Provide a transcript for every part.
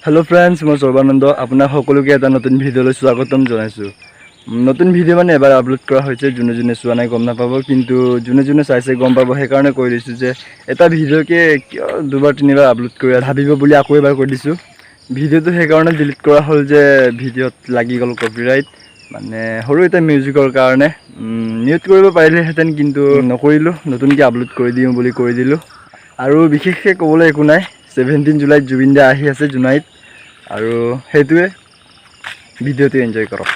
Hello friends मैं सर्बानंद अपना सकलोके एटा नतुन video स्वागतम जनाइछु। नतुन भिडिओ माने एबार आपलोड करा होइছে जुने जुने चुवा नाइ गम नापाबो किन्तु जुने जुने चाइছে गम पाबो हे कारणे কৈ दिछु जे एटा भिडिओके दुबार तिनिबार आपलोड কৰি ভাবিব বুলি আকৌ এবাৰ কৈ দিछु। ভিডিওটো हे कारणे डिलीट কৰা হল যে ভিডিওত লাগি গল কপিৰাইট মানে হৰু এটা মিউজিকৰ কাৰণে মিউট কৰিব পাৰিলে হেতেন কিন্তু নকৰিলো নতুনকৈ আপলোড কৰি দিও বুলি কৈ দিলো। আৰু বিশেষকৈ ক'বলৈ একো নাই 17 জুলাইত জুবিন দা আহি আছে জুনাইত আৰু হেতুৱে ভিডিওটো এনজয় কৰক।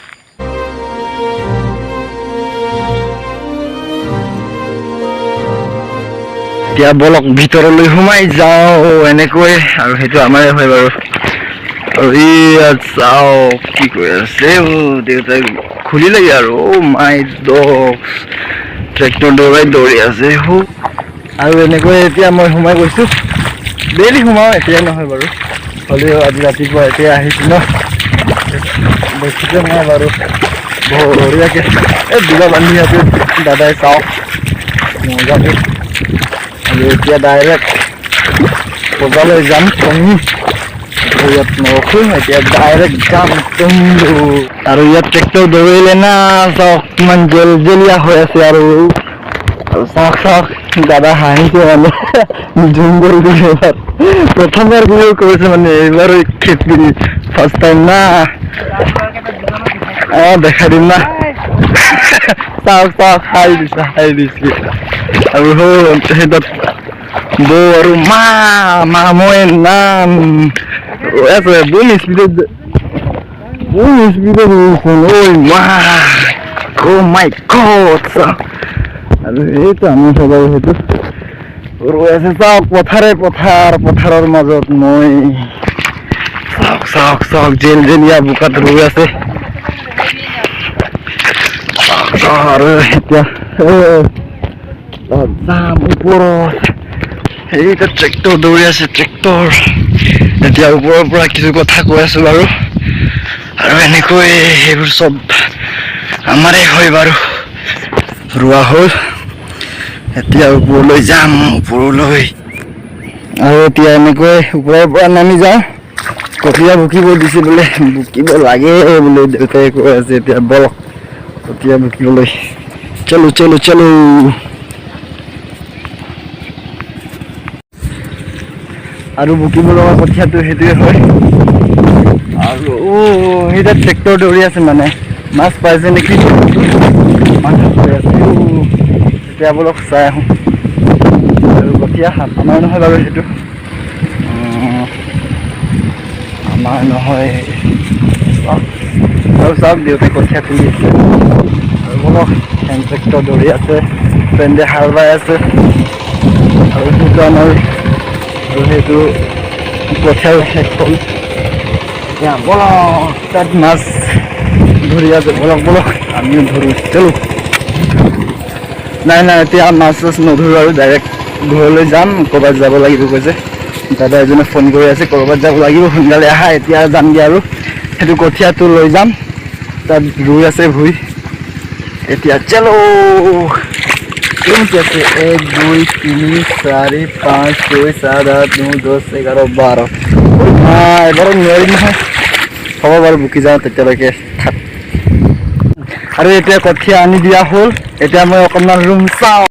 এতিয়া বলক ভিতৰলৈ সোমাই যাও এনেকৈ আৰু হেতু আমাৰে হয় বাৰু। আৰু ইয়া চাও কি কৈ আছে দেউতাই খুলি লাগি আৰু ও মাই ডগ ট্ৰেক্টৰ দৌৰি আছে হো। আৰু এনেকৈ এতিয়া মই সোমাই গৈছো ডেইলি সোমাও এতিয়া নহয় বাৰু হলেও আজি ৰাতিপুৱা এতিয়া আহিছো ন বেছিকে নাই বাৰু বঢ়িয়াকে এই দুটা বান্ধি আছে দাদাই চাও মজাকে। আৰু এতিয়া ডাইৰেক্ট বজাৰলৈ যাম তুমি ইয়াত নৰখো এতিয়া ডাইৰেক্ট যাম তুমি। আৰু ইয়াত ট্ৰেক্টৰ দৌৰিলে না চাওক কিমান জেলিয়া হৈ আছে আৰু চাওক চাওক দাদা হাঁহিছে মানে জংঘল দিছে এবাৰ প্ৰথমবাৰ ভিডিও কৰিছে মানে এইবাৰ খেতি ফাৰ্ষ্ট টাইম না দেখাই দিম না চাওক চাওক হাঁহি দিছে আৰু সেইটোত বৌ আৰু মা মই নাম আছে বোন স্পীডত ঐ মা ও মাই গড। আৰু এইটো আমি সবাই সেইটো ৰৈ আছে চাওক পথাৰৰ মাজত মই চাওক জেলিয়া বোকাত ৰৈ আছে আৰু এতিয়া যাম ওপৰত এইটো ট্ৰেক্টৰ দৌৰি আছে ট্ৰেক্টৰ এতিয়া ওপৰৰ পৰা কিছু কথা কৈ আছো বাৰু। আৰু এনেকৈ সেইবোৰ চব আমাৰে হয় বাৰু ৰোৱা হ'ল এতিয়া ওপৰলৈ যাম ওপৰলৈ। আৰু এতিয়া এনেকৈ ওপৰৰ পৰা নামি যাওঁ কঠীয়া বুকিব দিছে বোলে বুকিব লাগে বোলে দেউতাই কৈ আছে এতিয়া বলক কঠীয়া বুকিবলৈ চলো। আৰু বুকিব লগা কঠীয়াটো সেইটোৱে হয়। আৰু সেইটা ট্ৰেক্টৰ দৌৰি আছে মানে মাছ পাইছে নেকি মাছ পাই আছে এতিয়া বলক চাই আহোঁ। আৰু কঠীয়া আমাৰ নহয় বাৰু সেইটো আমাৰ নহয় আৰু চাওক দেউতাই কঠীয়া তুলি আছে আৰু বলক হেণ্ড ট্ৰেক্টৰ দৌৰি আছে ফ্ৰেণ্ডে হাল বাই আছে আৰু সেইটো আমাৰ আৰু সেইটো কঠীয়াও শেষ হ'ল এতিয়া বলক তাত মাছ ধৰি আছে বলক আমিও ধৰো চলো। নাই এতিয়া মাছ নধৰো আৰু ডাইৰেক্ট ঘৰলৈ যাম ক'ৰবাত যাব লাগিব কৈছে দাদা এজনে ফোন কৰি আছে ক'ৰবাত যাব লাগিব সোনকালে আহা এতিয়া যামগৈ আৰু সেইটো কঠীয়াটো লৈ যাম তাত ৰুই আছে ভুই এতিয়া চলো কেনেকৈ আছে 1 2 3 4 5 6 7 8 9 10 11 12 এবাৰ নোৱাৰি নহয় হ'ব বাৰু বুকি যাওঁ তেতিয়ালৈকে থাক। আৰু এতিয়া কঠীয়া আনি দিয়া হ'ল এতিয়া মই অকণমান ৰুম চাওঁ।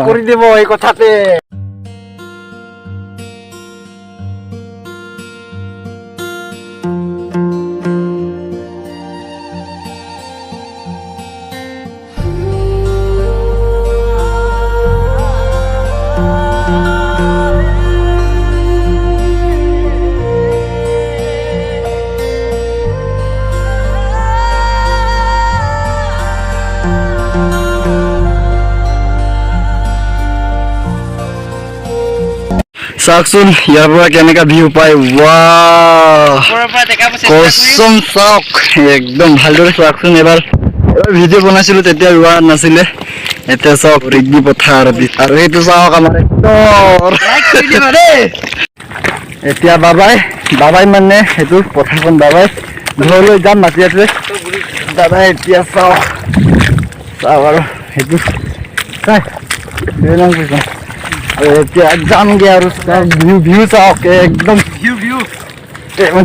কৰি দিব এই কথাতে চাওকচোন ইয়াৰ পৰা কেনেকা ভিউ পায় কচম চাওক একদম ভালদৰে চাওকচোন। এবাৰ ভিডিঅ' বনাইছিলো তেতিয়া ৰোৱা নাছিলে এতিয়া চাওক ৰিগি পথাৰ আৰু সেইটো চাওক আমাৰ এতিয়া বাবাই মানে সেইটো পথাৰখন বাবাই ঘৰলৈ যাম মাতি আছে দাদা এতিয়া চাওক আৰু সেইটো চাই আৰু এতিয়া যামগৈ আৰু ভিউ চাওক একদম ভিউ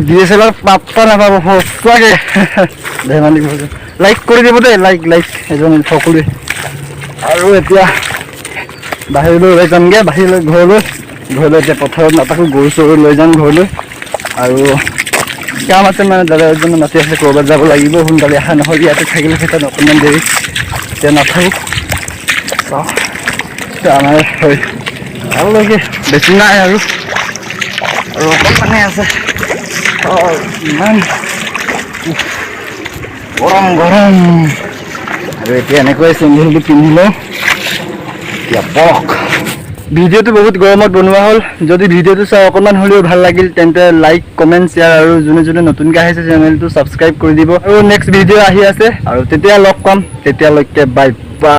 DSLR পাত্তা নাপাব সঁচাকৈ ধেমালি লাইক কৰি দিব দেই লাইক এজন সকলোৱে আৰু এতিয়া বাহিৰলৈ ওলাই যামগৈ ঘৰলৈ এতিয়া পথাৰত নাথাকোঁ গৰু চৰু লৈ যাম ঘৰলৈ আৰু কাম আছে মানে দাদা এজনে মাতি আছে ক'ৰবাত যাব লাগিব সোনকালে অহা নহয় ইয়াতে থাকিলে সেইকাৰণে অকণমান দেৰি এতিয়া নাথাকোঁ আমাৰ হয় ভাললৈকে বেছি নাই আৰু অকণমানে আছে ইমান গৰম আৰু এতিয়া এনেকৈ চেণ্ডেলটো পিন্ধি লওঁ এতিয়া পক ভিডিঅ'টো বহুত গৰমত বনোৱা হ'ল যদি ভিডিঅ'টো চাই অকণমান হ'লেও ভাল লাগিল তেন্তে লাইক কমেণ্ট শ্বেয়াৰ আৰু যোনে নতুনকৈ আহিছে চেনেলটো ছাবস্ক্ৰাইব কৰি দিব আৰু নেক্সট ভিডিঅ' আহি আছে আৰু তেতিয়া লগ পাম তেতিয়ালৈকে বাই বাই